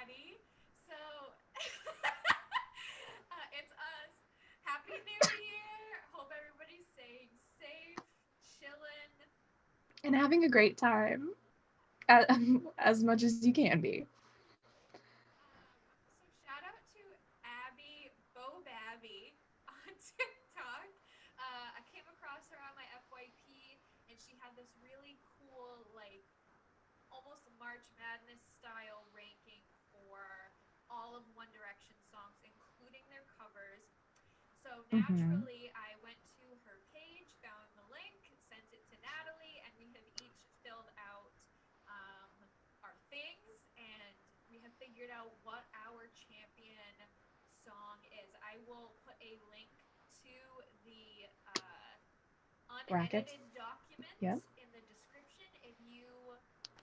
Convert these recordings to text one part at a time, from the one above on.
everybody. So, it's us. Happy New Year. Hope everybody's staying safe, chilling. And having a great time. As much as you can be. So shout out to Abby, Bo Babby on TikTok. I came across her on my FYP, and she had this really cool, like, almost March Madness style ranking for all of One Direction songs, including their covers. So naturally, I went to her page, found the link, sent it to Natalie, and we have each filled out our things, and we have figured out what our champion song is. I will put a link to the Brackets. unedited document Yep. in the description if you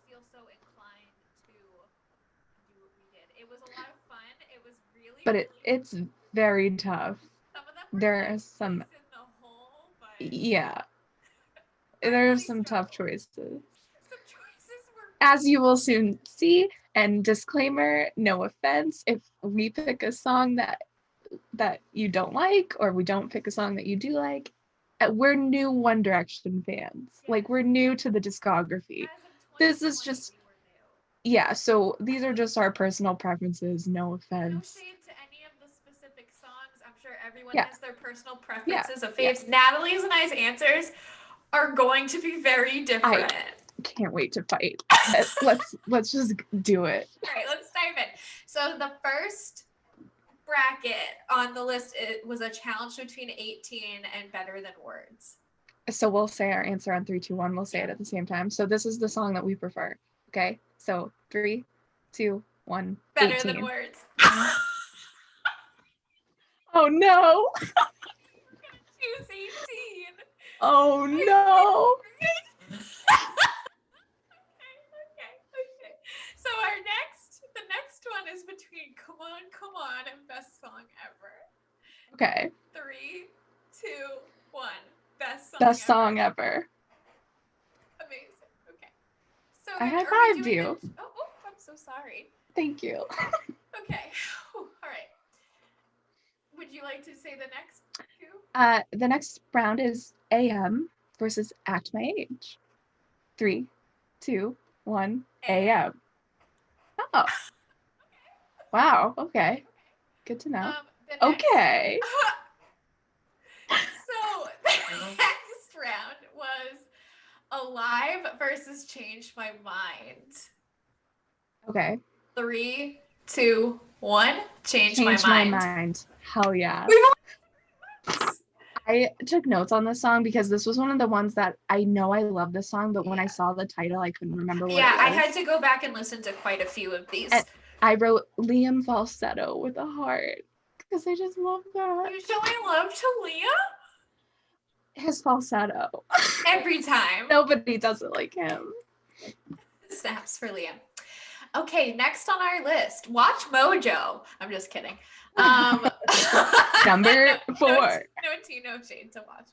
feel so inclined to do what we did. It was a lot of fun. It was really, But really it's very tough. some of them were There like are some, in the hole, but yeah. I There are really some tough struggled. choices. Some choices were As you will soon see, and disclaimer, no offense, if we pick a song that you don't like, or we don't pick a song that you do like, we're new One Direction fans. Yes. Like, we're new to the discography. as of This is 2020 just, we were new. yeah, so these are just our personal preferences, no No offense. shade to any of the specific songs. I'm sure everyone Yeah. has their personal Yeah. preferences of faves. Natalie's and I's answers are going to be very different. Can't wait to fight. Let's just do it. All right, let's dive in. So the first bracket on the list, it was a challenge between 18 and Better Than Words. So we'll say our answer on 3, 2, 1. We'll say it at the same time. So this is the song that we prefer. Okay. So 3, 2, 1. Better 18. Than Words. Oh no. Choose 18. Oh no. Okay. So the next one is between Come On and Best Song Ever. Okay. 3, 2, 1. Best song ever. Amazing. Okay. So I are we high-fived doing you. Oh, I'm so sorry. Thank you. Okay. All right. Would you like to say the next two? The next round is AM versus Act My Age. 3, 2, 1. AM. Oh. Wow. Okay. Good to know. Okay. So the next round was Alive versus Change My Mind. Okay. 3, 2, 1. Change My Mind. Hell yeah. I took notes on this song because this was one of the ones that I know I love this song, but when I saw the title, I couldn't remember what it was. Yeah, I had to go back and listen to quite a few of these. And I wrote Liam falsetto with a heart because I just love that. You showing love to Liam? His falsetto. Every time. Nobody does it like him. Snaps for Liam. Okay, next on our list, Watch Mojo. I'm just kidding. Number 4. No shade to Watch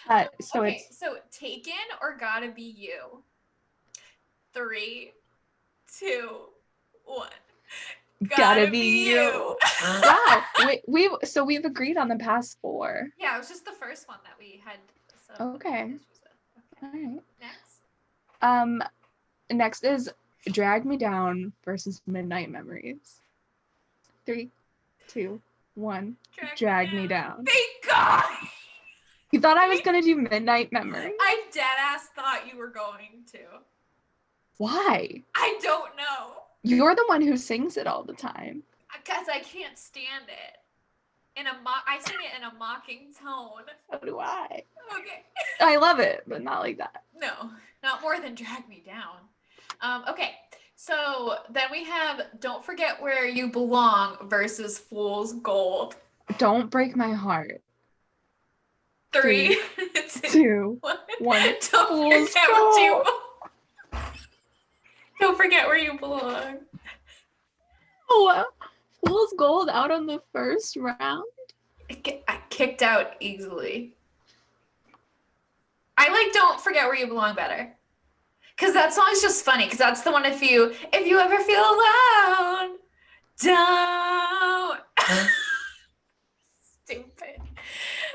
Mojo. So Taken or Gotta Be You. 3, 2, 1. Gotta Be You. Wow. We've agreed on the past 4. Yeah, it was just the first one that we had. So okay. All right. Next. Next is Drag Me Down versus Midnight Memories. 3, 2, 1. Drag Me Down. Thank God. You thought I was gonna do Midnight Memories? I deadass thought you were going to. Why? I don't know. You're the one who sings it all the time. Because I can't stand it. I sing it in a mocking tone. So do I. Okay. I love it, but not like that. No, not more than Drag Me Down. Okay, so then we have Don't Forget Where You Belong versus Fool's Gold. Don't Break My Heart. 3, 2, 1. Don't forget where you belong. Oh, Fool's Gold out on the first round? I kicked out easily. I like Don't Forget Where You Belong better. Because that song is just funny. Because that's the one if you ever feel alone, Don't. Stupid.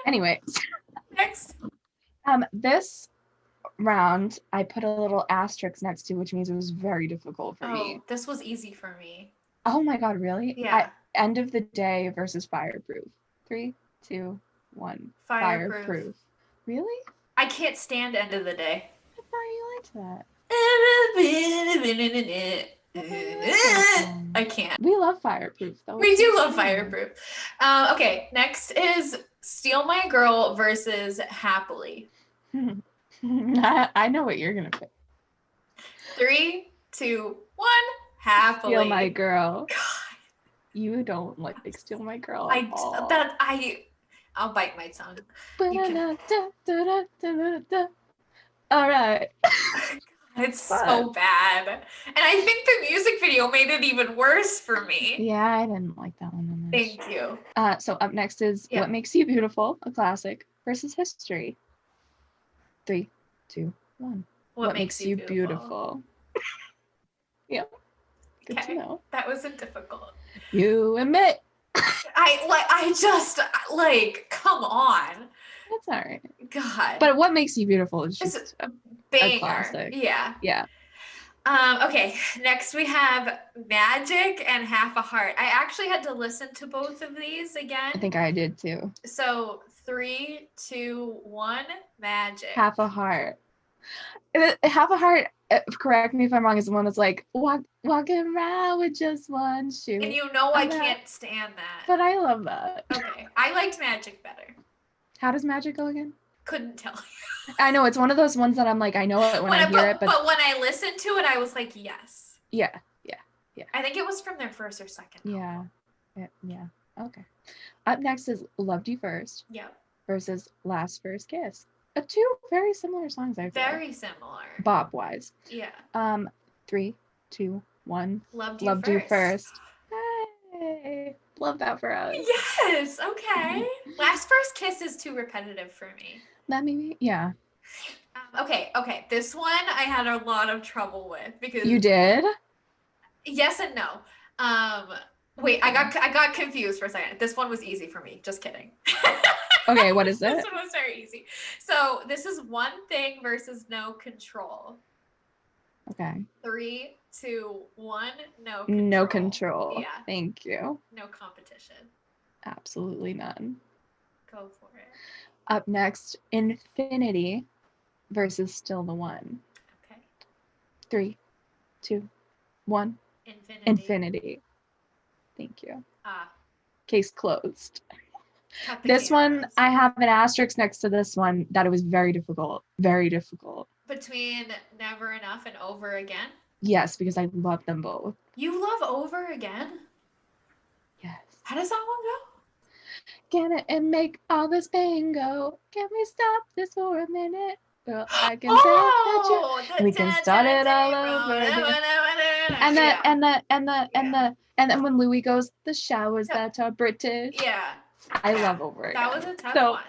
Anyway, Next. this round I put a little asterisk next to, which means it was very difficult for me. This was easy for me. Oh my god, really? Yeah. End of the Day versus Fireproof. 3, 2, 1. Fireproof. Really? I can't stand End of the Day. I thought you liked that. I can't. We love Fireproof, though. We do love Fireproof. Okay, next is Steal My Girl versus Happily. I know what you're gonna pick. 3, 2, 1. Happily. Steal My Girl. God. You don't like Steal My Girl. I'll bite my tongue. All right. It's so bad. And I think the music video made it even worse for me. Yeah, I didn't like that one that much. Thank you. So up next is What Makes You Beautiful, a classic, versus History. 3, 2, 1. What makes you beautiful? Yeah. Good to know. That wasn't difficult. You admit. I just come on. That's all right. God. But What Makes You Beautiful is just a classic. Yeah. Yeah. Okay, next we have Magic and Half a Heart. I actually had to listen to both of these again. I think I did too. So 3, 2, 1, Magic. Half a Heart. Half a Heart, correct me if I'm wrong, is the one that's like walking around with just one shoe. And you know I can't stand that. But I love that. Okay, I liked Magic better. How does Magic go again? Couldn't tell you. I know, it's one of those ones that I'm like, I know it when I hear it, but when I listened to it, I was like, yes. Yeah. I think it was from their first or second album. Yeah. Okay. Up next is Loved You First. Yep. Versus Last First Kiss. Two very similar songs, I feel. Very similar. Bop wise. Yeah. 3, 2, 1. Loved You First. Hey, love that for us. Yes. Okay. Last First Kiss is too repetitive for me. That maybe, yeah. Okay. This one I had a lot of trouble with because you did. Yes and no. Wait, I got confused for a second. This one was easy for me. Just kidding. Okay, what is it? This one was very easy. So this is One Thing versus No Control. Okay. 3, 2, 1. No Control. No Control. Yeah. Thank you. No competition. Absolutely none. Go for it. Up next, Infinity versus Still the One. Okay. 3, 2, 1. Infinity. Thank you. Case closed. This one, I have an asterisk next to this one that it was very difficult. Very difficult. Between Never Enough and Over Again? Yes, because I love them both. You love Over Again? Yes. How does that one go? Can it make all this pain go? Can we stop this for a minute? Girl, I can tell that we can start it all over again. And then when Louis goes, the showers that are British. Yeah. I love Over Again. That was a tough one.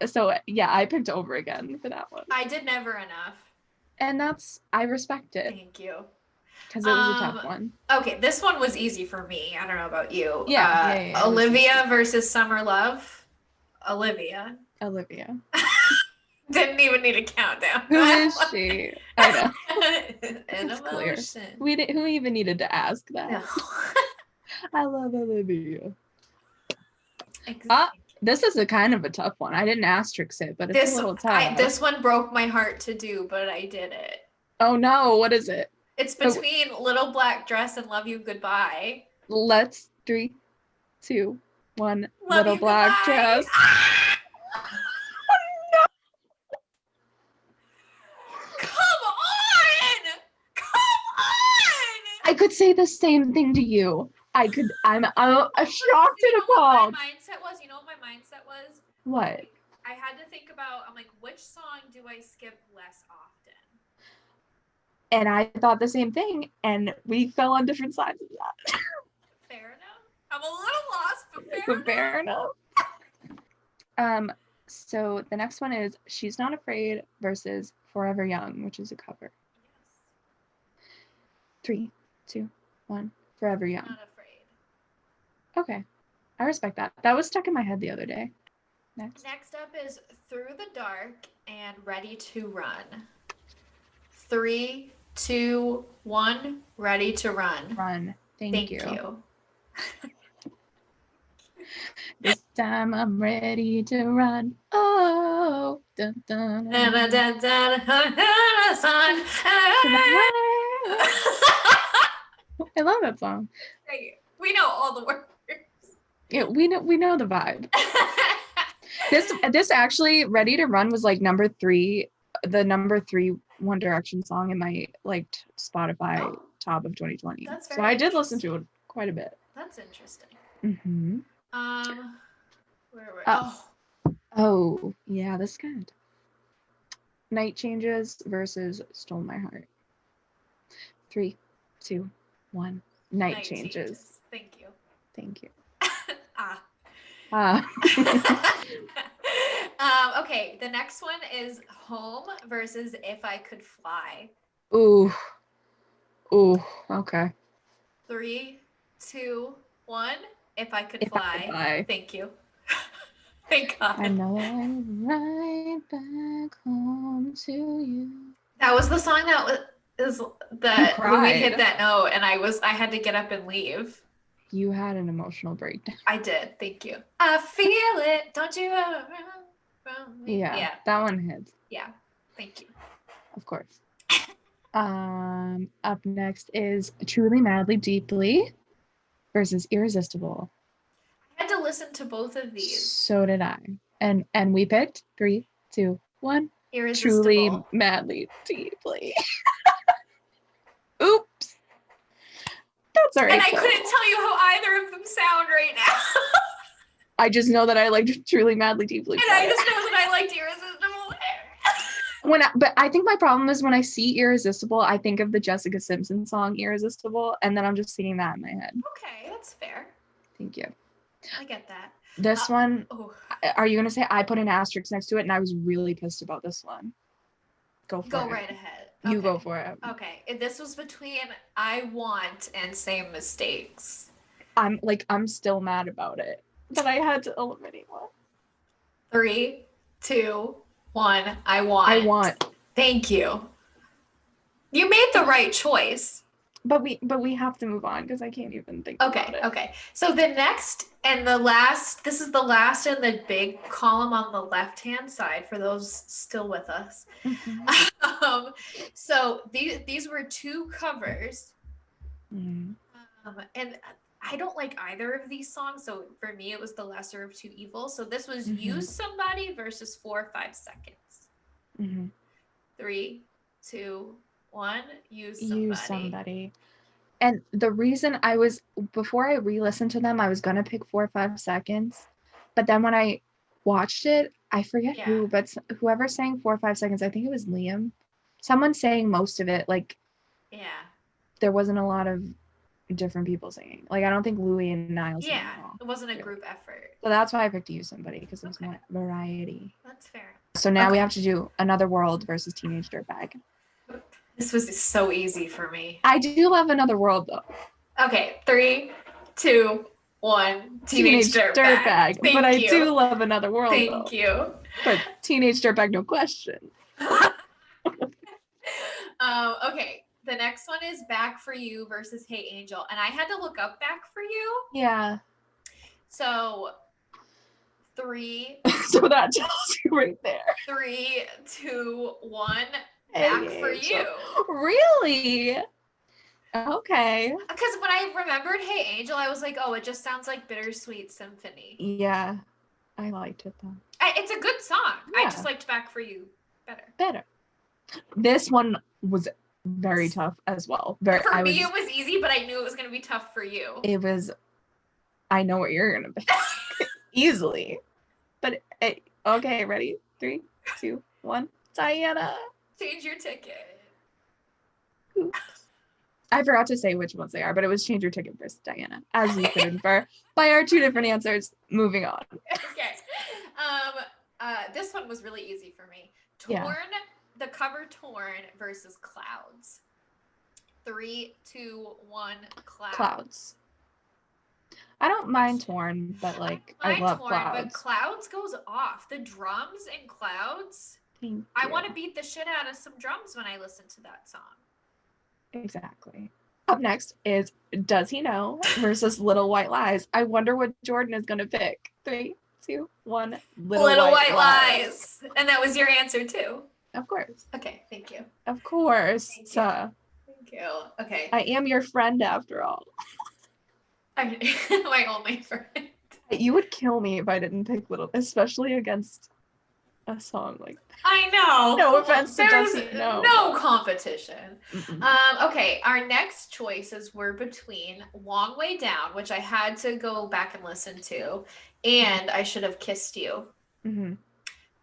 So yeah, I picked Over Again for that one. I did Never Enough. And I respect it. Thank you. Because it was a tough one. Okay, this one was easy for me. I don't know about you. Yeah. Olivia versus Summer Love. Olivia. Didn't even need a countdown. Who is she? I know. An emotion. Who even needed to ask that? No. I love Olivia. Exactly. This is a kind of a tough one. I didn't asterisk it, but it's a little tough. This one broke my heart to do, but I did it. Oh no, what is it? It's between Little Black Dress and Love You Goodbye. Let's 3, 2, 1. Little Black Dress. No. Come on! I could say the same thing to you. I'm shocked and appalled. My mindset was, you know what my mindset was? What? I had to think about, I'm like, which song do I skip less often? And I thought the same thing, and we fell on different sides of that. Fair enough. I'm a little lost, but fair enough. So the next one is She's Not Afraid versus Forever Young, which is a cover. Yes. 3, 2, 1. Forever Young. Not Afraid. Okay. I respect that. That was stuck in my head the other day. Next. Next up is Through the Dark and Ready to Run. 3, 2, 1, Ready to Run. Run. Thank you. you. This time I'm ready to run. Oh. Dun, dun, dun, dun. I love that song. Great. We know all the words. Yeah, we know the vibe. This actually, Ready to Run was like number 3, the number 3 One Direction song in my like Spotify top of 2020. That's so very I did listen to it quite a bit. That's interesting. Mm-hmm. Where were Oh, yeah, this good. Night Changes versus Stole My Heart. 3, 2, 1. Night Changes. Thank you. Thank you. Okay, the next one is Home versus If I Could Fly. Ooh, okay. 3, 2, 1. If I Could Fly. Thank you. Thank God. I know I'm right back home to you. That was the song that Louis hit that note, and I had to get up and leave. You had an emotional breakdown. I did. Thank you. I feel it. Don't you ever run from me? Yeah, that one hits. Yeah. Thank you. Of course. Up next is Truly, Madly, Deeply versus Irresistible. I had to listen to both of these. So did I. And we picked 3, 2, 1. Irresistible. Truly, Madly, Deeply. Oops. That's all right. And I couldn't tell you how either of them sound right now. I just know that I liked Truly, Madly, Deeply. And I just know that I liked Irresistible. But I think my problem is when I see Irresistible, I think of the Jessica Simpson song Irresistible, and then I'm just singing that in my head. Okay, that's fair. Thank you. I get that. This one, are you going to say I put an asterisk next to it, and I was really pissed about this one? Go right ahead. Okay. You go for it. Okay. This was between I Want and Same Mistakes. I'm still mad about it, but I had to eliminate one. 3, 2, 1. I Want. Thank you. You made the right choice. But we have to move on because I can't even think about it. Okay. So the next and the last, this is the last in the big column on the left-hand side for those still with us. Mm-hmm. So these were 2 covers. Mm-hmm. And I don't like either of these songs. So for me, it was the lesser of 2 evils. So this was Use Somebody versus 4 5 Seconds. Mm-hmm. 3, 2, 1. Use Somebody. And the reason before I re-listened to them, I was gonna pick 4 5 Seconds, but then when I watched it, I forget who, but whoever sang 4 5 Seconds, I think it was Liam. Someone sang most of it. There wasn't a lot of different people singing. I don't think Louis and Niall sang at all. It wasn't a group effort. So that's why I picked Use Somebody, because there's more variety. That's fair. So now we have to do Another World versus Teenage Dirtbag. This was so easy for me. I do love Another World though. Okay, 3, 2, 1. Teenage Dirtbag. But I do love Another World. Thank you. But Teenage Dirtbag, no question. Okay, the next one is Back for You versus Hey Angel, and I had to look up Back for You. Yeah. So 3. So that tells you right there. 3, 2, 1. Back for You. Really? Okay. Because when I remembered Hey Angel, I was like, oh, it just sounds like Bittersweet Symphony. Yeah. I liked it though. It's a good song. Yeah. I just liked Back for You better. This one was very tough as well. For me, it was easy, but I knew it was going to be tough for you. It was, I know what you're going to be. Easily. But, okay, ready? 3, 2, 1. Diana. Change Your Ticket. Oops. I forgot to say which ones they are, but it was Change Your Ticket versus Diana, as you could infer by our 2 different answers. Moving on. Okay. This one was really easy for me. The cover Torn versus Clouds. 3, 2, 1. Clouds. I don't mind Torn, but like I love Torn, but Clouds. Clouds goes off. The drums in Clouds. Thank I you. want to beat the shit out of some drums when I listen to that song. Exactly. Up next is Does He Know versus Little White Lies. I wonder what Jordan is gonna pick. 3, 2, 1. Little White Lies. And that was your answer too. Of course. Okay, thank you. Of course. Thank you. So, Thank you. Okay. I am your friend after all. My only friend. You would kill me if I didn't pick Little, especially against a song like that. I know. No offense to There's Does He Know. no competition. Mm-mm. Okay, our next choices were between Long Way Down, which I had to go back and listen to, and I Should Have Kissed You. Mm-hmm.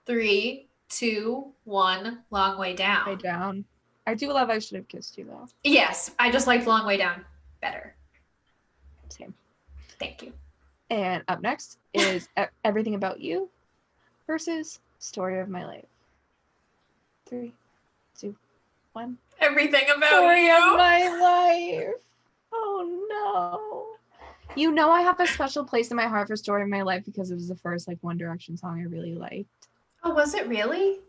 3, 2, 1, Long Way Down. Way Down. I do love I Should Have Kissed You though. Yes, I just liked Long Way Down better. Same. Thank you. And up next is Everything About You versus Story of My Life. 3, 2, 1. Everything About Story You. of My Life. Oh no. You know I have a special place in my heart for Story of My Life because it was the first like One Direction song I really liked. Oh, was it really?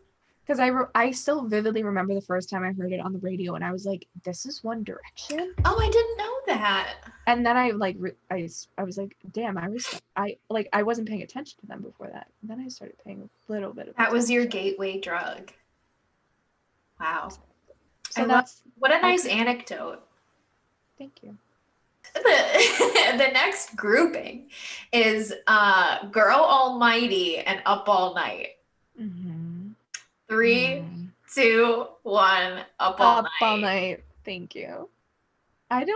Because I still vividly remember the first time I heard it on the radio and I was like, this is One Direction? Oh, I didn't know that. And then I like I was like, damn, I wasn't paying attention to them before that. And then I started paying a little bit of That was your attention. gateway drug. Wow. So that's what a nice anecdote. Thank you. The next grouping is Girl Almighty and Up All Night. Mm-hmm. 3, 2, 1, Up All Night. All Night. Thank you. I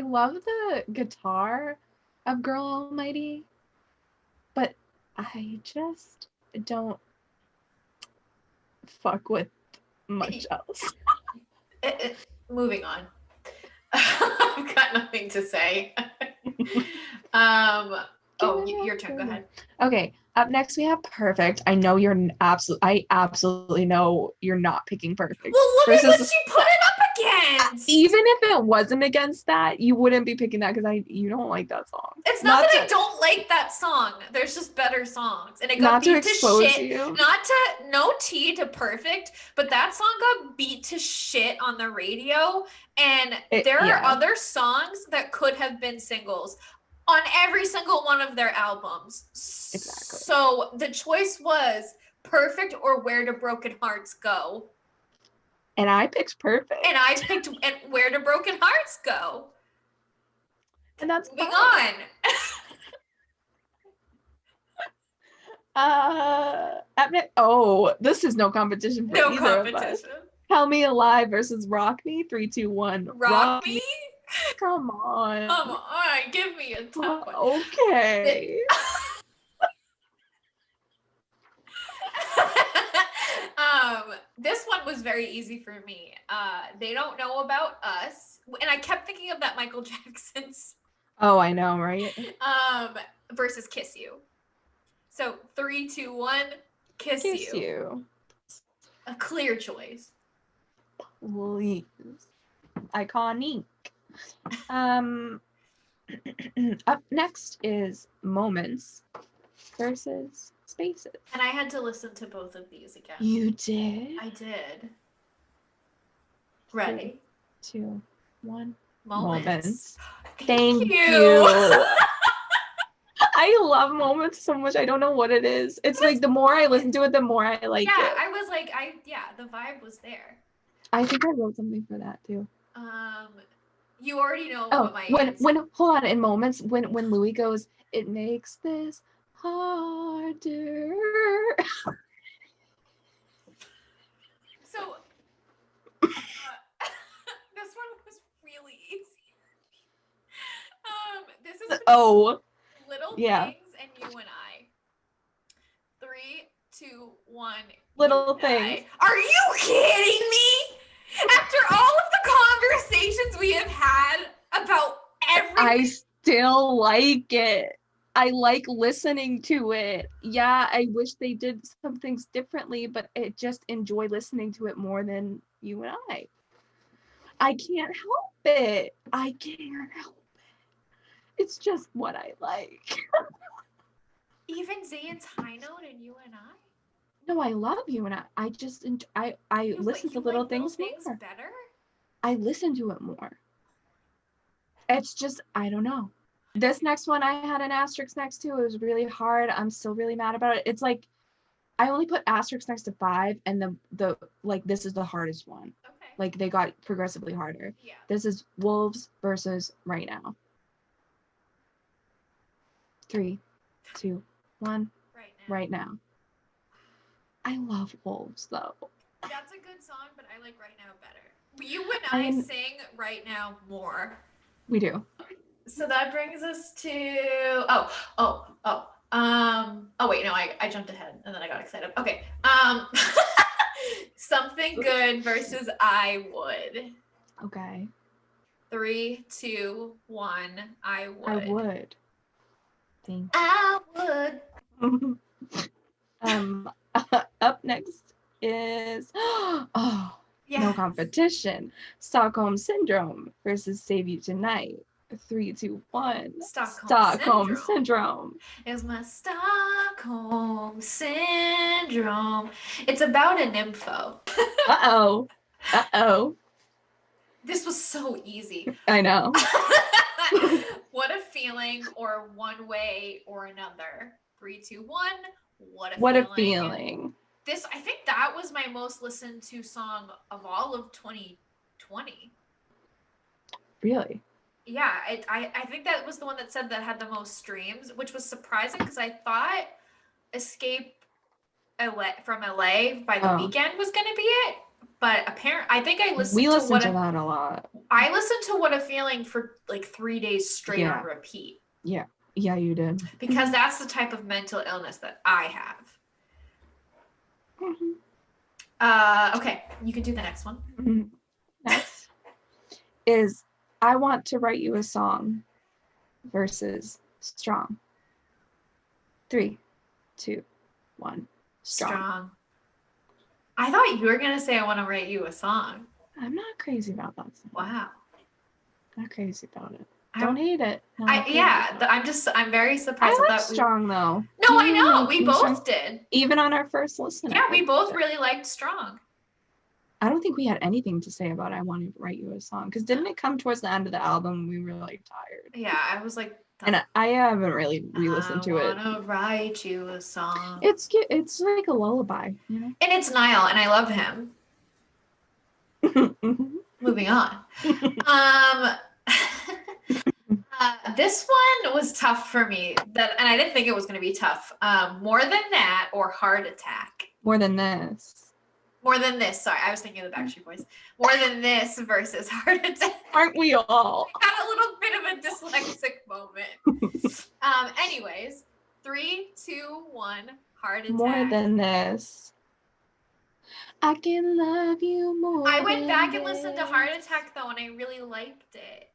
love the guitar of Girl Almighty, but I just don't fuck with much else. Moving on. I've got nothing to say. Your turn. Go ahead. Okay. Up next, we have Perfect. I know I absolutely know you're not picking Perfect. Well, look at what she put it up against. Even if it wasn't against that, you wouldn't be picking that because you don't like that song. It's not that I don't like that song. There's just better songs, and it got beat to shit. No tea to Perfect, but that song got beat to shit on the radio, and there are other songs that could have been singles on every single one of their albums. Exactly. So the choice was Perfect or Where Do Broken Hearts Go? And I picked Perfect. And I picked Where Do Broken Hearts Go? And that's moving fine. on. This is no competition for either of us. Tell Me Alive versus Rock Me. 3, 2, 1. Rock Me? Come on. Come on, give me a tough one. Okay. This one was very easy for me. They Don't Know About Us, and I kept thinking of that Michael Jackson's. Oh, I know, right? Versus Kiss You. So 3, 2, 1, Kiss You. A clear choice. Please. Iconic. Up next is Moments versus Spaces. And I had to listen to both of these again. You did? I did. Ready? 3, 2, 1. Moments. Thank you. I love Moments so much. I don't know what it is. It's like the more I listen to it, the more I like it. Yeah, I was like, the vibe was there. I think I wrote something for that too. You already know what my answer. When hold on, in Moments when Louis goes, it makes this harder. So this one was really easy. This is Little Things and You and I. 3, 2, 1. Little Things. Are you kidding me? After all of the conversations we have had about everything. I still like it. I like listening to it. Yeah, I wish they did some things differently, but I just enjoy listening to it more than You and I. I can't help it. It's just what I like. Even Zayn's High Note and You and I? No, I love You and I just I No, listen but to you Little like Things Little Things more. better? I listen to it more. It's just, I don't know. This next one I had an asterisk next to. It was really hard. I'm still really mad about it. It's like I only put asterisks next to 5, and the like this is the hardest one. Okay. Like they got progressively harder. Yeah. This is Wolves versus Right Now. 3, 2, 1. Right Now. I love Wolves though. That's a good song, but I like Right Now better. You and I sing Right Now more. We do. So that brings us to wait, no, I jumped ahead and then I got excited. Okay. Something Good versus I Would. Okay. 3, 2, 1. I Would. I would. Thank you. I would. Up next is no competition. Stockholm Syndrome versus Save You Tonight. 3, 2, 1. Stockholm Syndrome. Is my Stockholm Syndrome. It's about a nympho. Uh-oh. This was so easy. I know. What a Feeling or One Way or Another. 3, 2, 1. What a feeling. This, I think that was my most listened to song of all of 2020. Really? Yeah, I think that was the one that said that had the most streams, which was surprising because I thought Escape from LA by The Weeknd was going to be it. But apparently, I think I listened to that a lot. I listened to What a Feeling for like 3 days straight on repeat. Yeah. Yeah, you did. Because that's the type of mental illness that I have. Mm-hmm. Okay, you can do the next one. Mm-hmm. Next is I Want to Write You a Song versus Strong. 3, 2, 1. Strong. I thought you were going to say I Want to Write You a Song. I'm not crazy about that song. Wow. Not crazy about it. Don't hate it. I'm very surprised. I like Strong though. No, I know. We both did. Even on our first listen. Yeah, we both really liked Strong. I don't think we had anything to say about I Want to Write You a Song, because didn't it come towards the end of the album? We were like tired. Yeah, I was like, and I haven't really re-listened to it. I Want to Write You a Song. It's like a lullaby, you know. And it's Niall, and I love him. Moving on. This one was tough for me, and I didn't think it was going to be tough. More Than That or Heart Attack. More Than This. More Than This. Sorry, I was thinking of the Backstreet Boys. More Than This versus Heart Attack. Aren't we all? I got a little bit of a dyslexic moment. Anyways, 3, 2, 1. Heart Attack. More Than This. I can love you more. I went back and listened to Heart Attack though, and I really liked it.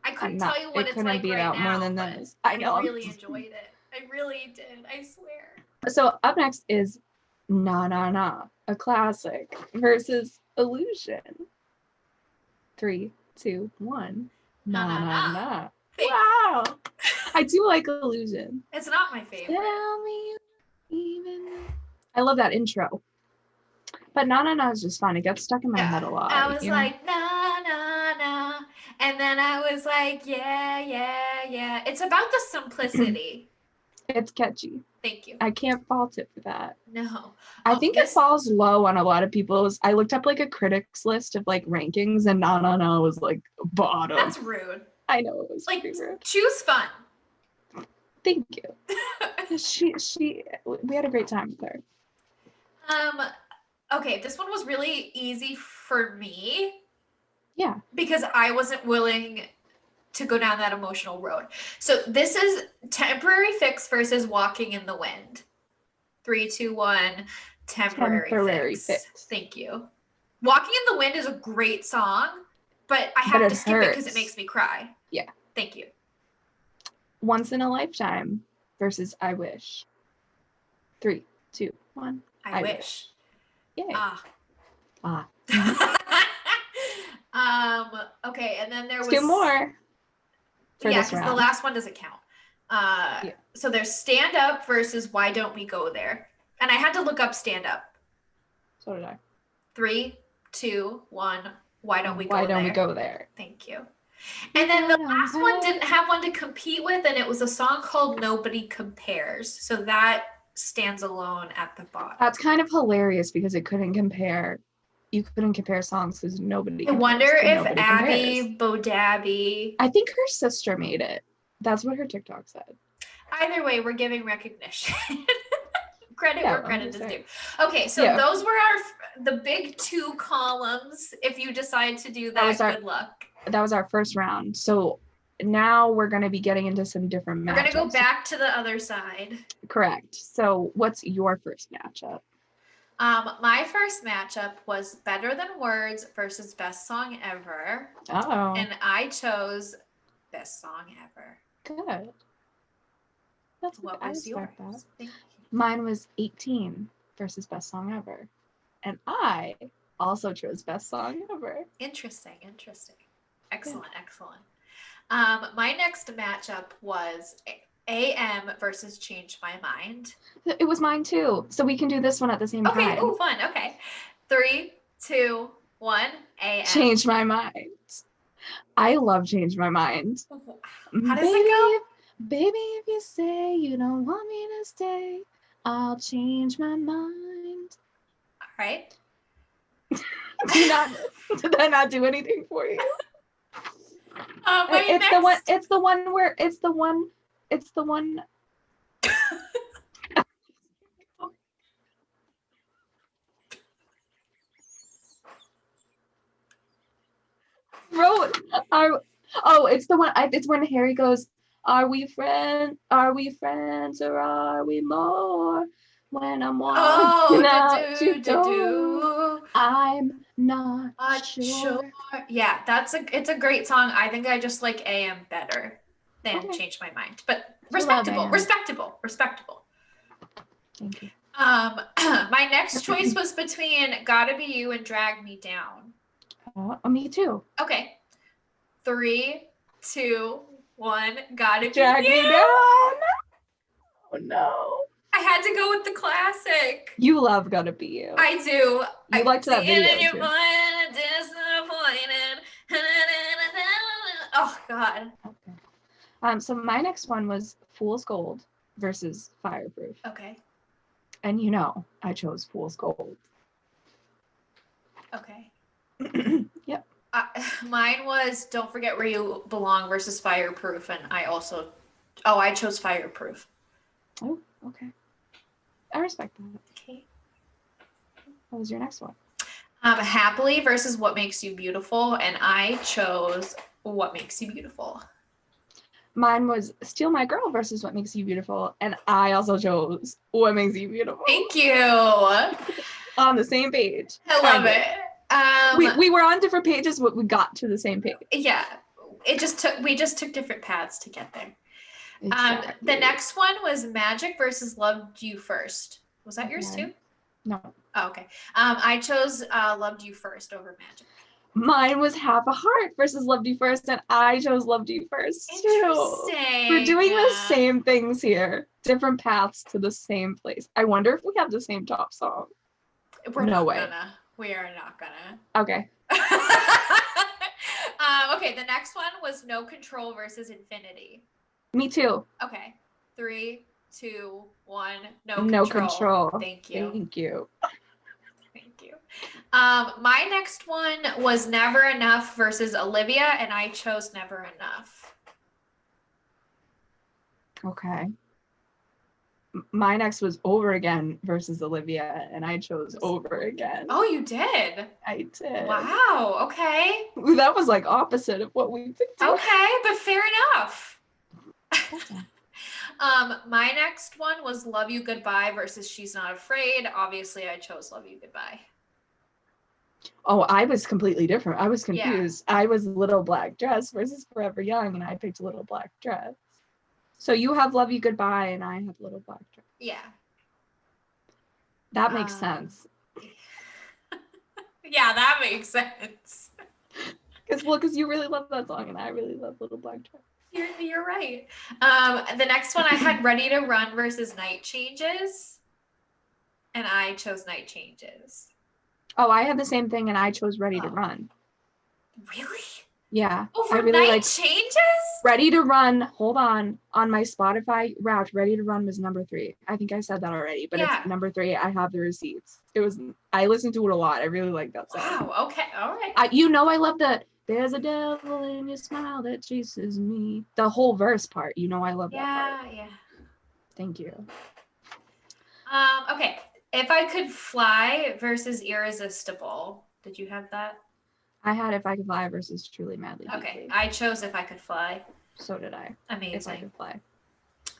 I couldn't tell you what it's like right now. More Than This. I know. I really enjoyed it. I really did. I swear. So up next is Na Na Na, a classic, versus Illusion. 3, 2, 1. Na Na Na. Na. Wow. I do like Illusion. It's not my favorite. Tell me even. I love that intro. But Na Na Na is just fun. It gets stuck in my head a lot. I was like, na na na. And then I was like, yeah, yeah, yeah. It's about the simplicity. It's catchy. Thank you. I can't fault it for that. No. I think it falls low on a lot of people's. I looked up like a critics list of like rankings, and Na Na Na was like bottom. That's rude. I know it was like rude. Choose fun. Thank you. We had a great time with her. Okay, this one was really easy for me. Yeah. Because I wasn't willing to go down that emotional road. So this is Temporary Fix versus Walking in the Wind. 3, 2, 1. Temporary fix. Thank you. Walking in the Wind is a great song, but I have to skip it because it makes me cry. Yeah. Thank you. Once in a Lifetime versus I Wish. 3, 2, 1. I wish. Yay. Ah. Okay, and then there was 2 more. for yeah, this because the round. last one doesn't count. Yeah. So there's stand up versus why don't we go there? And I had to look up stand up. So did I. 3, 2, 1. Why don't we go there? Why don't we go there? Thank you. And then the last one didn't have one to compete with, and it was a song called Nobody Compares. So that stands alone at the bottom. That's kind of hilarious because it couldn't compare. You couldn't compare songs because nobody. I wonder if nobody Abby Bodabby. I think her sister made it. That's what her TikTok said. Either way, we're giving recognition. Credit where credit is due. Okay, so Yeah. those were the big 2 columns. If you decide to do that, good luck. That was our first round. So now we're going to be getting into some different matchups. We're going to go back to the other side. Correct. So what's your first matchup? My first matchup was Better Than Words versus Best Song Ever. Uh-oh. And I chose Best Song Ever. Good. That's what was yours? That. Mine was 18 versus Best Song Ever. And I also chose Best Song Ever. Interesting. Excellent. My next matchup was AM versus Change My Mind. It was mine too. So we can do this one at the same time. Okay, fun. Okay. 3, 2, 1, AM. Change My Mind. I love Change My Mind. How does it go? Baby, if you say you don't want me to stay, I'll change my mind. All right. Did I not do anything for you? It's the one. It's when Harry goes, are we friends, or are we more? When I'm walking out your door, I'm not sure. Yeah, it's a great song. I think I just like AM better than Change My Mind, but respectable. Thank you. My next choice was between Gotta Be You and Drag Me Down. Me too. Okay. 3, 2, 1. Gotta Be Drag Me Down. Oh no. I had to go with the classic. You love Gotta Be You. I do. You liked that video too. Oh God. Okay. So my next one was Fool's Gold versus Fireproof. Okay. And I chose Fool's Gold. Okay. Yep. Mine was Don't Forget Where You Belong versus Fireproof, and I chose Fireproof. Oh, okay. I respect that. Okay. What was your next one? Happily versus What Makes You Beautiful, and I chose What Makes You Beautiful. Mine was Steal My Girl versus What Makes You Beautiful, and I also chose What Makes You Beautiful. Thank you. On the same page. I love it. We were on different pages, but we got to the same page. Yeah. We just took different paths to get there. Exactly. The next one was Magic versus Loved You First. Was that yours too? No. Oh, okay. I chose Loved You First over Magic. Mine was Half a Heart versus Loved You First, and I chose Loved You First too. Interesting. We're doing the same things here. Different paths to the same place. I wonder if we have the same top song. We are not gonna. Okay. Okay, the next one was No Control versus Infinity. Me too. Okay. 3, 2, 1. No Control. Thank you. Thank you. Thank you. My next one was Never Enough versus Olivia, and I chose Never Enough. Okay. My next was Over Again versus Olivia, and I chose Over Again. Oh, you did? I did. Wow. Okay. That was like opposite of what we picked. Okay, but fair enough. My next one was Love You Goodbye versus She's Not Afraid. Obviously, I chose Love You Goodbye. Oh, I was completely different. I was confused. Yeah. I was Little Black Dress versus Forever Young, and I picked Little Black Dress. So you have Love You Goodbye, and I have Little Black Dress. Yeah. That makes sense. Yeah, that makes sense. Because you really love that song, and I really love Little Black Dress. You're right. The next one I had Ready to Run versus Night Changes. And I chose Night Changes. Oh, I had the same thing and I chose Ready to Run. Really? Yeah. Over I really Night Changes? Ready to Run, hold on my Spotify Wrapped, Ready to Run was number 3. I think I said that already, but it's number 3. I have the receipts. I listened to it a lot. I really like that song. Wow, okay, all right. I love the "There's a devil in your smile that chases me." The whole verse part, I love that part. Yeah. Thank you. Okay. If I Could Fly versus Irresistible. Did you have that? I had If I Could Fly versus Truly Madly Deeply. Okay, I chose If I Could Fly. So did I. Amazing. If I Could Fly.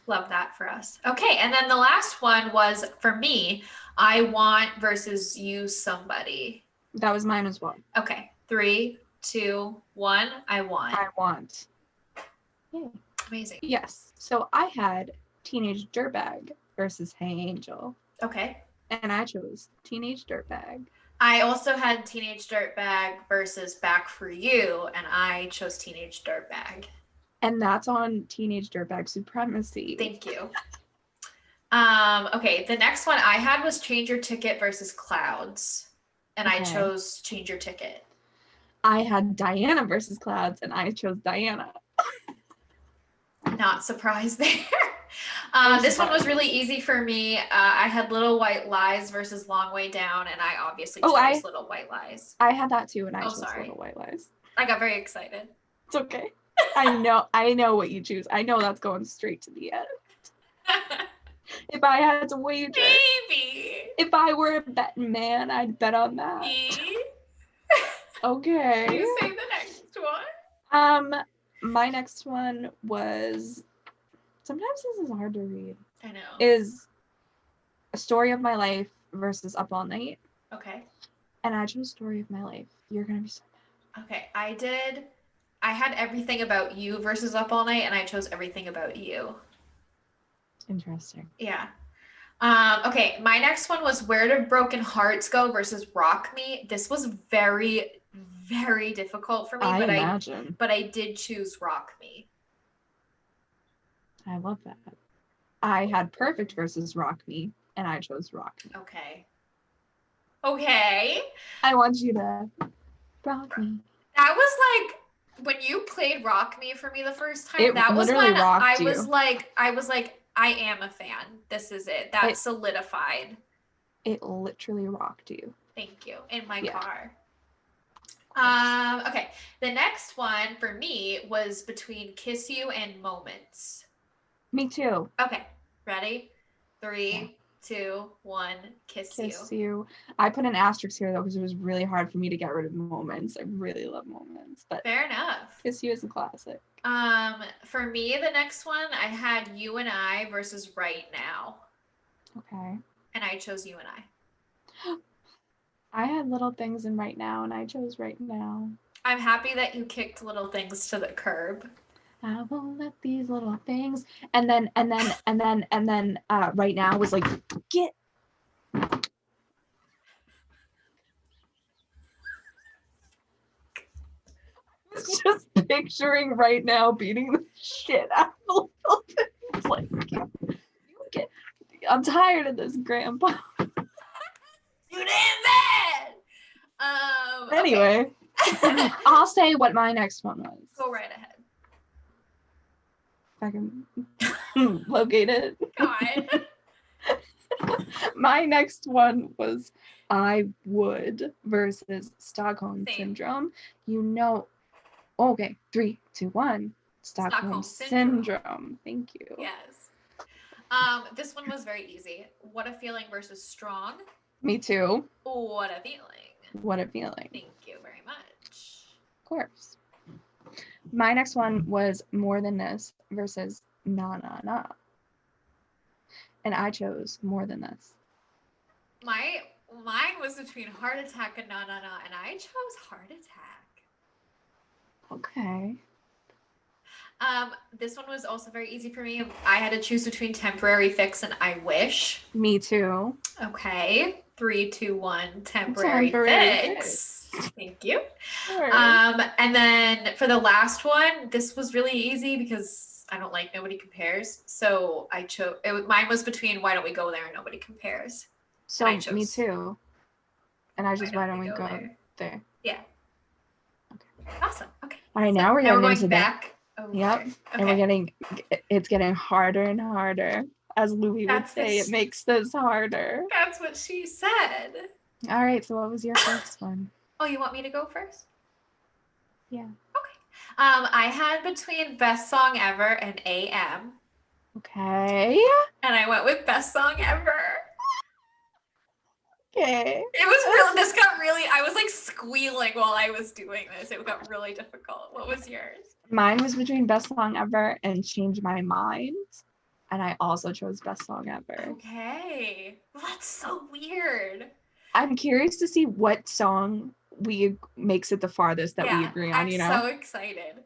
Love that for us. Okay, and then the last one was, for me, I Want versus Use Somebody. That was mine as well. Okay, 3, 2, 1, I Want. I Want. Yay. Amazing. Yes. So I had Teenage Dirtbag versus Hey Angel. Okay. And I chose Teenage Dirtbag. I also had Teenage Dirtbag versus Back for You, and I chose Teenage Dirtbag. And that's on Teenage Dirtbag Supremacy. Thank you. Okay, the next one I had was Change Your Ticket versus Clouds, and I chose Change Your Ticket. I had Diana versus Clouds, and I chose Diana. Not surprised there. This one was really easy for me. I had Little White Lies versus Long Way Down, and I obviously chose Little White Lies. I had that too, and I chose Little White Lies. I got very excited. It's okay. I know what you choose. I know that's going straight to the end. If I had to wager, maybe. If I were a betting man, I'd bet on that. Okay. You say the next one. My next one was, sometimes this is hard to read. I know. Is A Story of My Life versus Up All Night. Okay. And I chose Story of My Life. You're gonna be so mad. Okay, I had Everything About You versus Up All Night, and I chose Everything About You. Interesting. Yeah. Okay, my next one was Where Do Broken Hearts Go versus Rock Me. This was very, very difficult for me, but I did choose Rock Me. I love that. I had Perfect versus Rock Me, and I chose Rock Me. Okay. I want you to rock me. That was like when you played Rock Me for me the first time. That was when I was like, I am a fan. This is it. That solidified. It literally rocked you. Thank you. In my car. Okay. The next one for me was between Kiss You and Moments. Me too. Okay. Ready? 3, 2, 1. Kiss You. I put an asterisk here though because it was really hard for me to get rid of Moments. I really love Moments, but fair enough. Kiss You is a classic. For me, the next one I had You and I versus Right Now. Okay. And I chose You and I. I had Little Things in Right Now, and I chose Right Now. I'm happy that you kicked Little Things to the curb. I won't let these little things, and then Right Now was like, get. I was just picturing Right Now beating the shit out of Little Things. Like, I'm tired of this, Grandpa. You damn bad. Anyway, okay. I'll say what my next one was. Go right ahead. If I can locate it. God. My next one was I Would versus Stockholm Syndrome. Okay, 3, 2, 1. Stockholm Syndrome. Thank you. Yes. This one was very easy. What a Feeling versus Strong. Me too. What a Feeling. What a Feeling. Thank you very much. Of course. My next one was More Than This versus Na Na Na. And I chose More Than This. Mine was between Heart Attack and Na Na Na, and I chose Heart Attack. Okay. This one was also very easy for me. I had to choose between Temporary Fix and I Wish. Me too. Okay. 3, 2, 1. Temporary Fix. Thank you. Sure. And then for the last one, this was really easy because I don't like Nobody Compares. So I chose, mine was between Why Don't We Go There and Nobody Compares. So I chose me too. And I just, why don't we go there? Yeah. Okay. Awesome. Okay. All right, So now we're getting going into back. Yep. Okay. And it's getting harder and harder. As Louis would say, it makes this harder. That's what she said. All right, so what was your first one? Oh, you want me to go first? Yeah. Okay. I had between Best Song Ever and AM. Okay. And I went with Best Song Ever. Okay. It was really, this got really, I was like squealing while I was doing this. It got really difficult. What was yours? Mine was between Best Song Ever and Change My Mind. And I also chose Best Song Ever. Okay. Well, that's so weird. I'm curious to see what song makes it the farthest that we agree on, you know? I'm so excited.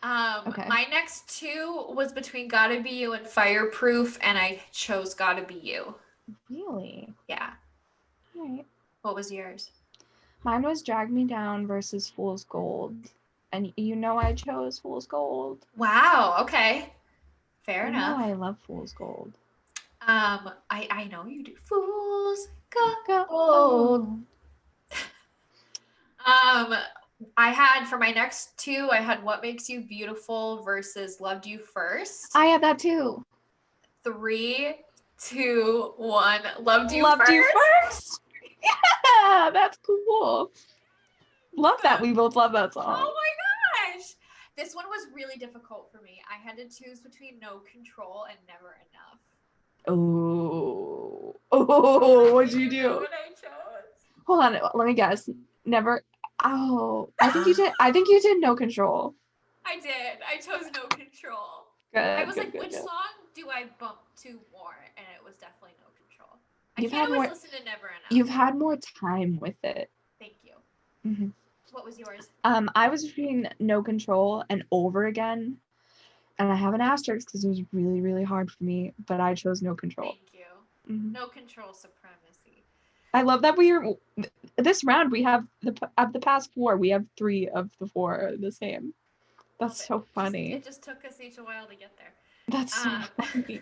Okay. My next two was between Gotta Be You and Fireproof, and I chose Gotta Be You. Really? Yeah. All right. What was yours? Mine was Drag Me Down versus Fool's Gold. And you know I chose Fool's Gold. Wow, okay. Fair enough. I love Fool's Gold. I know you do. Fool's Gold. I had, for my next two, I had What Makes You Beautiful versus Loved You First. I had that too. 3, 2, 1. Loved You First. Yeah, that's cool. Love that. We both love that song. Oh my gosh. This one was really difficult for me. I had to choose between No Control and Never Enough. Oh, what'd you do? What I chose? Hold on, let me guess. Never. Oh, I think you did. I think you did No Control. I did. I chose No Control. Good. I was like, which song do I bump to more? And it was definitely No Control. I can't always listen to Never Enough. You've had more time with it. Thank you. Mm-hmm. What was yours? I was between No Control and Over Again. And I have an asterisk because it was really, really hard for me, but I chose No Control. Thank you. Mm-hmm. No Control supremacy. I love that this round we have of the past 4, we have 3 of the 4 are the same. That's so funny. It just took us each a while to get there. That's so funny.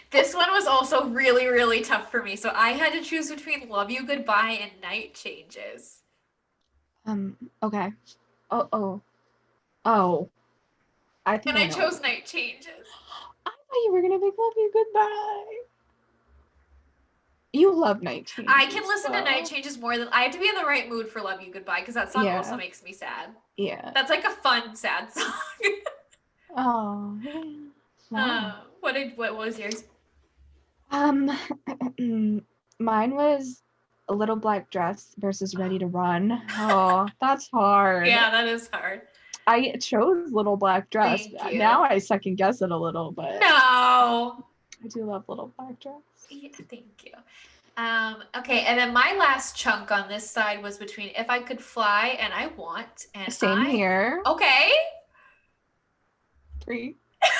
This one was also really, really tough for me. So I had to choose between Love You Goodbye and Night Changes. Okay. Oh. I chose Night Changes. I thought you were gonna pick Love You Goodbye. You love Night Changes. I can listen to Night Changes more than I have to be in the right mood for Love You Goodbye because that song also makes me sad. Yeah. That's like a fun sad song. Oh. Wow. What was yours? Mine was A Little Black Dress versus Ready to Run. Oh, that's hard. Yeah, that is hard. I chose Little Black Dress. Now I second guess it a little, but no. I do love Little Black Dress. Yeah, thank you. Okay, and then my last chunk on this side was between If I Could Fly and I Want. And Same here. Okay. 3,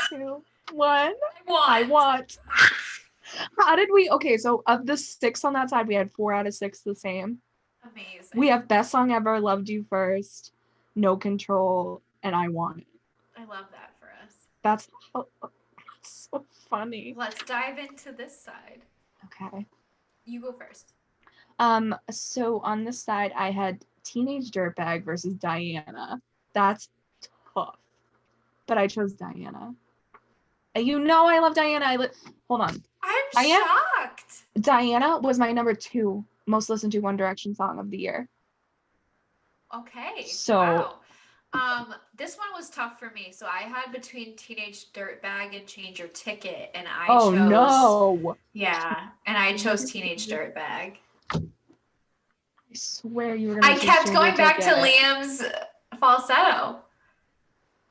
2, 1. I want. How did we? Okay, so of the 6 on that side, we had 4 out of 6 the same. Amazing. We have Best Song Ever, Loved You First, No Control, and I Want It. I love that for us. That's so funny. Let's dive into this side. Okay. You go first. So on this side, I had Teenage Dirtbag versus Diana. That's tough. But I chose Diana. You know I love Diana. Hold on. I'm shocked. Diana was my number 2 most listened to One Direction song of the year. Okay. So wow. This one was tough for me. So I had between Teenage Dirtbag and Change Your Ticket, and I chose. Oh no. Yeah, and I chose Teenage Dirtbag. I swear you were gonna. I kept going back to Liam's falsetto.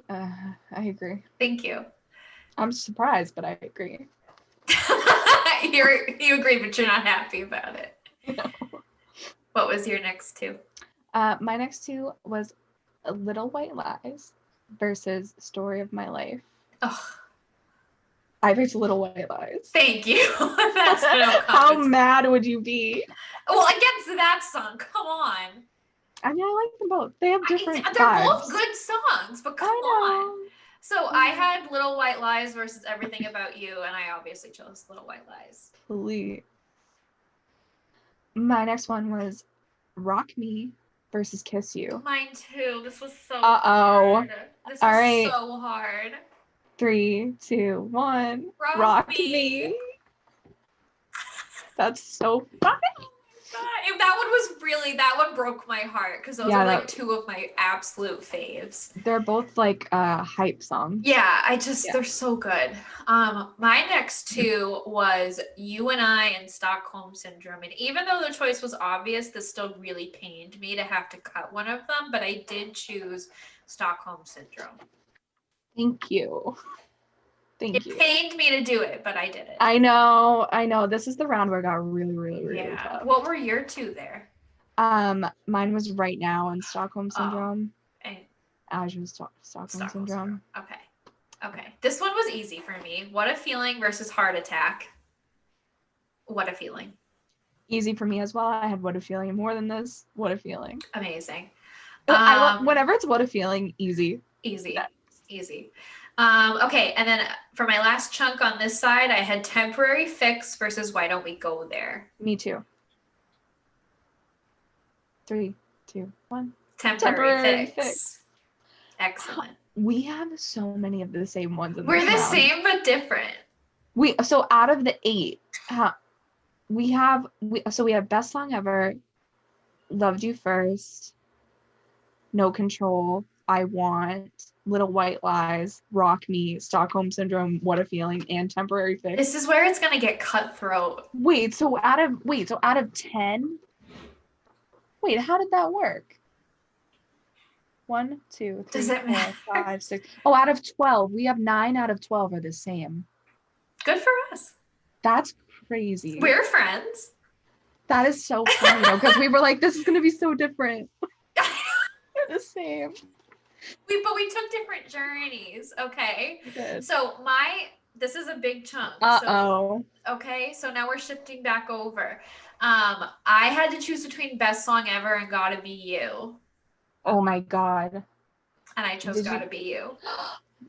I agree. Thank you. I'm surprised, but I agree. You agree, but you're not happy about it. No. What was your next 2? My next 2 was Little White Lies versus Story of My Life. Ugh. I picked Little White Lies. Thank you. That's How mad would you be? Well, against that song, come on. I mean, I like them both. They have different They're vibes. both good songs, but come on. So I had Little White Lies versus Everything About You, and I obviously chose Little White Lies. Please. My next one was Rock Me versus Kiss You. Mine too. This was so hard. This was so hard. 3, 2, 1. Rock Me. That's so funny. If that one broke my heart because those are like two of my absolute faves. They're both like hype songs. Yeah, they're so good. My next two was You and I and Stockholm Syndrome. And even though the choice was obvious, this still really pained me to have to cut one of them, but I did choose Stockholm Syndrome. Thank you. It pained me to do it, but I did it. I know. This is the round where it got really, really, really tough. What were your two there? Mine was Right Now and Stockholm Syndrome. And Azure Stockholm Syndrome. Okay. This one was easy for me. What a Feeling versus Heart Attack. What a Feeling. Easy for me as well. I had What a Feeling. More than this, What a Feeling. Amazing. Whenever it's What a Feeling, easy. Easy. Okay, and then for my last chunk on this side, I had Temporary Fix versus Why Don't We Go There. Me too. 3, 2, 1. Temporary Fix. Excellent. We have so many of the same ones in this We're the round. same but different. So out of the 8, we have Best Song Ever, Loved You First, No Control, I Want, Little White Lies, Rock Me, Stockholm Syndrome, What a Feeling, and Temporary Fix. This is where it's gonna get cutthroat. So out of 10. Wait, how did that work? 1, 2, 3, 4, 5, 6. Oh, out of 12. We have 9 out of 12 are the same. Good for us. That's crazy. We're friends. That is so funny though, because we were like, this is gonna be so different. They're the same. We took different journeys, okay? Good. So this is a big chunk. Okay, so now we're shifting back over. I had to choose between Best Song Ever and Gotta Be You. Oh my God. And I chose Gotta Be You.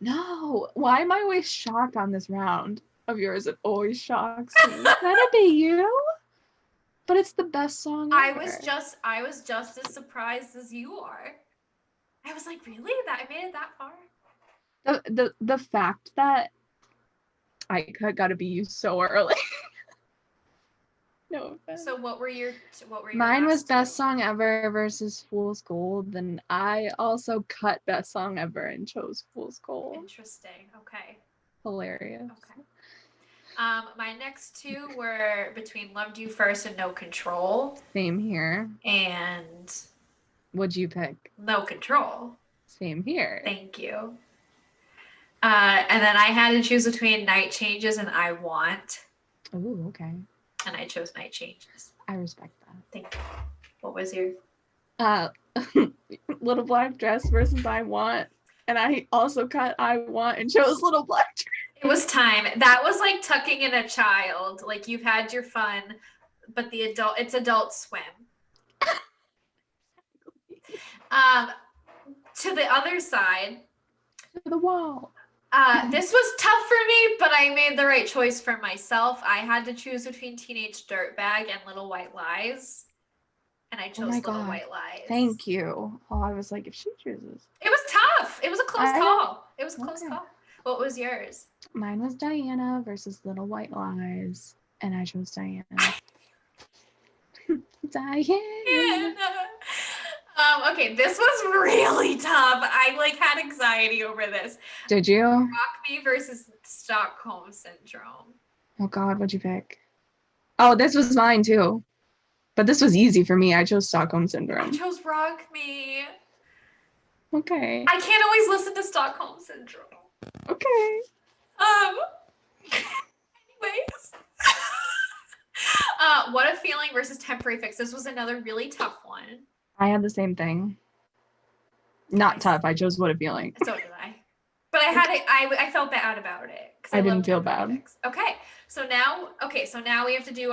No. Why am I always shocked on this round of yours? It always shocks me. Gotta Be You? But it's the best song ever. I was just as surprised as you are. I was like, really? That I made it that far? The fact that I Gotta Be You so early. No offense. So what were your Mine was Best two? Song Ever versus Fool's Gold. Then I also cut Best Song Ever and chose Fool's Gold. Interesting. Okay. Hilarious. Okay. My next two were between Loved You First and No Control. Same here. And what'd you pick? No Control. Same here. Thank you. And then I had to choose between Night Changes and I Want. Oh, okay. And I chose Night Changes. I respect that. Thank you. What was your? Little Black Dress versus I Want. And I also cut I Want and chose Little Black Dress. It was time. That was like tucking in a child. Like you've had your fun, but it's Adult Swim. To the other side. To the wall. This was tough for me, but I made the right choice for myself. I had to choose between Teenage Dirtbag and Little White Lies. And I chose Little White Lies. Thank you. Oh, I was like, if she chooses. It was tough. It was a close call. It was a close call. What was yours? Mine was Diana versus Little White Lies. And I chose Diana. Diana. Okay, this was really tough. I had anxiety over this. Did you? Rock Me versus Stockholm Syndrome. Oh God, what'd you pick? Oh, this was mine too. But this was easy for me. I chose Stockholm Syndrome. I chose Rock Me. Okay. I can't always listen to Stockholm Syndrome. Okay. Anyways. What a Feeling versus Temporary Fix. This was another really tough one. I had the same thing. Not tough. I chose What a Feeling. So did I. But I had it. I felt bad about it. I didn't feel bad. Okay. So now we have to do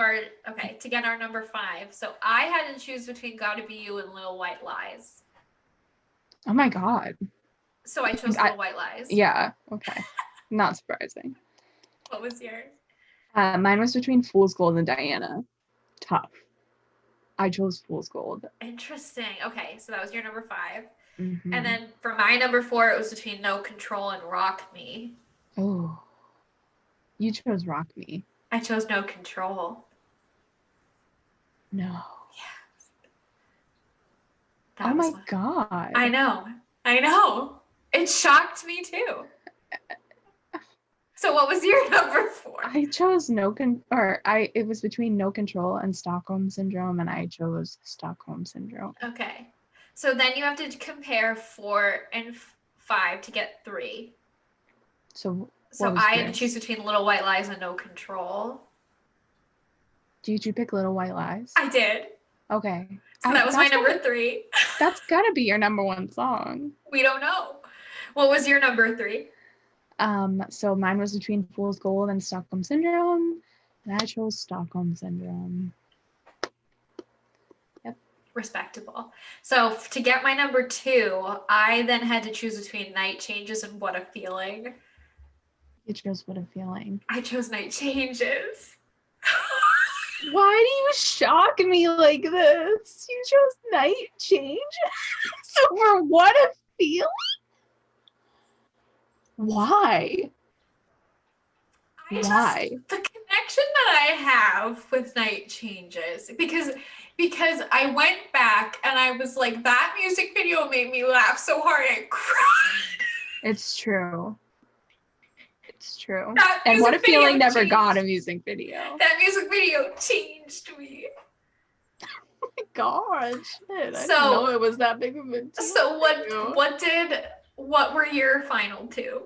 to get our number 5. So I had to choose between Gotta Be You and Little White Lies. Oh my God. So I chose Little White Lies. Yeah, okay. Not surprising. What was yours? Mine was between Fool's Gold and Diana. Tough. I chose Fool's Gold. Interesting. Okay, so that was your number 5. Mm-hmm. And then for my number 4, it was between No Control and Rock Me. Oh. You chose Rock Me. I chose No Control. No. Yeah. Oh my God. I know. It shocked me too. So what was your number 4? I chose it was between No Control and Stockholm Syndrome, and I chose Stockholm Syndrome. Okay. So then you have to compare 4 and 5 to get 3. So I had to choose between Little White Lies and No Control. Did you pick Little White Lies? I did. Okay. So that was my number 3. That's gotta be your number 1 song. We don't know. What was your number 3? So mine was between Fool's Gold and Stockholm Syndrome, and I chose Stockholm Syndrome. Yep. Respectable. So to get my number 2, I then had to choose between Night Changes and What a Feeling. You chose What a Feeling. I chose Night Changes. Why do you shock me like this? You chose Night Changes over What a Feeling? Why? Why? The connection that I have with Night Changes, because I went back and I was like, that music video made me laugh so hard I cried. It's true. It's true. And What a Feeling never got a music video. That music video changed me. Oh my gosh. Shit, I didn't know it was that big of a deal. So what were your final 2?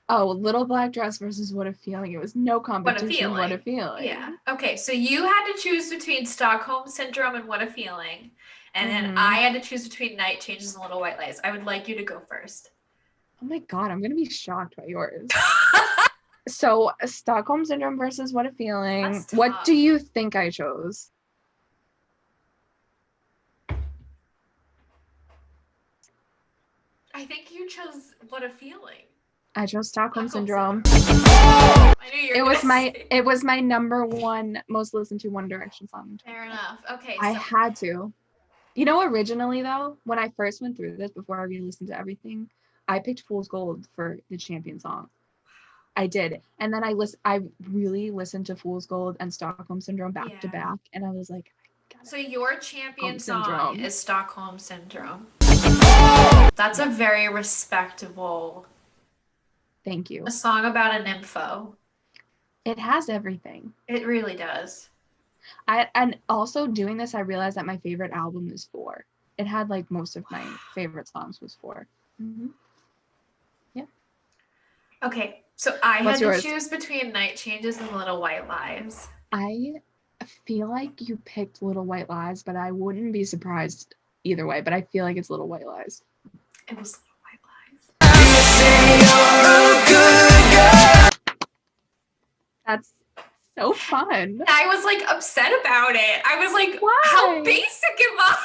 Oh, Little Black Dress versus What a Feeling. It was no competition. What a Feeling. Yeah. Okay, so you had to choose between Stockholm Syndrome and What a Feeling. And then I had to choose between Night Changes and Little White Lies. I would like you to go first. Oh my God, I'm going to be shocked by yours. So, Stockholm Syndrome versus What a Feeling. What do you think I chose? I think you chose What a Feeling. I chose Stockholm Syndrome. I knew you were it was my number 1 most listened to One Direction song. Fair enough. Okay. I had to. You know, originally though, when I first went through this before I re-listened to everything, I picked Fool's Gold for the champion song. I did. And then I really listened to Fool's Gold and Stockholm Syndrome back to back, and I was like, so your champion song is Stockholm Syndrome. That's a very respectable. Thank you. A song about a nympho. It has everything. It really does. And also doing this, I realized that my favorite album is 4. It had like most of my favorite songs was 4. Mm-hmm. Yeah. Okay, so I had to choose between Night Changes and Little White Lies. I feel like you picked Little White Lies, but I wouldn't be surprised either way. But I feel like it's Little White Lies. It was Little White Lies. That's so fun. I was like upset about it. I was like, why? How basic am I?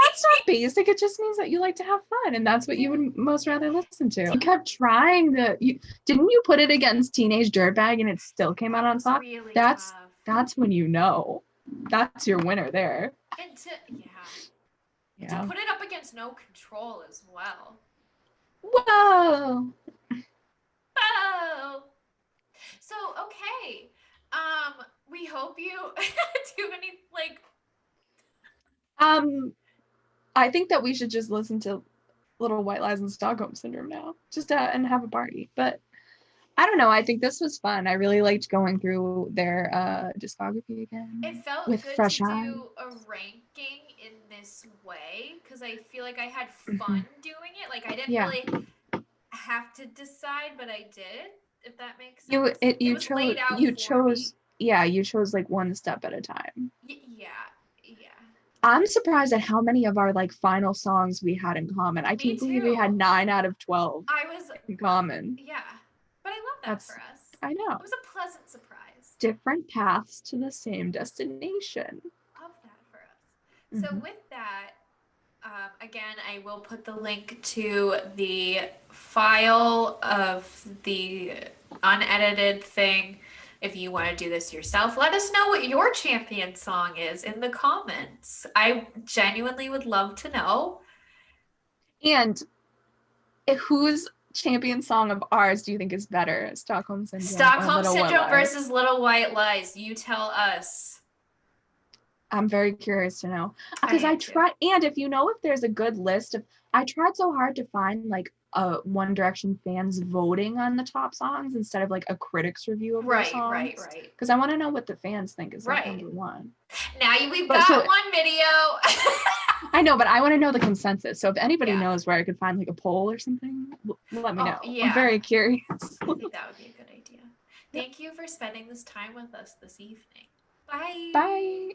That's not basic. It just means that you like to have fun, and that's what you would most rather listen to. You kept trying to. Didn't you put it against Teenage Dirtbag, and it still came out on top? Really that's tough. That's when you know. That's your winner there. And to put it up against No Control as well. Whoa. Oh. So okay. We hope you do any I think that we should just listen to Little White Lies and Stockholm Syndrome now, just and have a party. But I don't know. I think this was fun. I really liked going through their discography again. It felt with good fresh to eyes. do a ranking in this way because I feel like I had fun doing it. Like I didn't really have to decide, but I did. If that makes sense. You chose like one step at a time. Yeah. I'm surprised at how many of our like final songs we had in common. I can't believe we had 9 out of 12 in common. Yeah, but I love that for us. I know. It was a pleasant surprise. different paths to the same destination. Love that for us. So with that, again, I will put the link to the file of the unedited thing. If you want to do this yourself, let us know what your champion song is in the comments. I genuinely would love to know. And whose champion song of ours do you think is better, Stockholm Syndrome Stockholm or Little Syndrome White Lies? versus Little White Lies. You tell us. I'm very curious to know. Because I I am too. try, and if you know if there's a good list of, I tried so hard to find like One Direction fans voting on the top songs instead of like a critic's review of their songs. Right. Because I want to know what the fans think is like Right. number one. Now we've got one video. I know, but I want to know the consensus. So if anybody Yeah. knows where I could find like a poll or something, let me know. Yeah. I'm very curious. I think that would be a good idea. Thank you for spending this time with us this evening. Bye. Bye.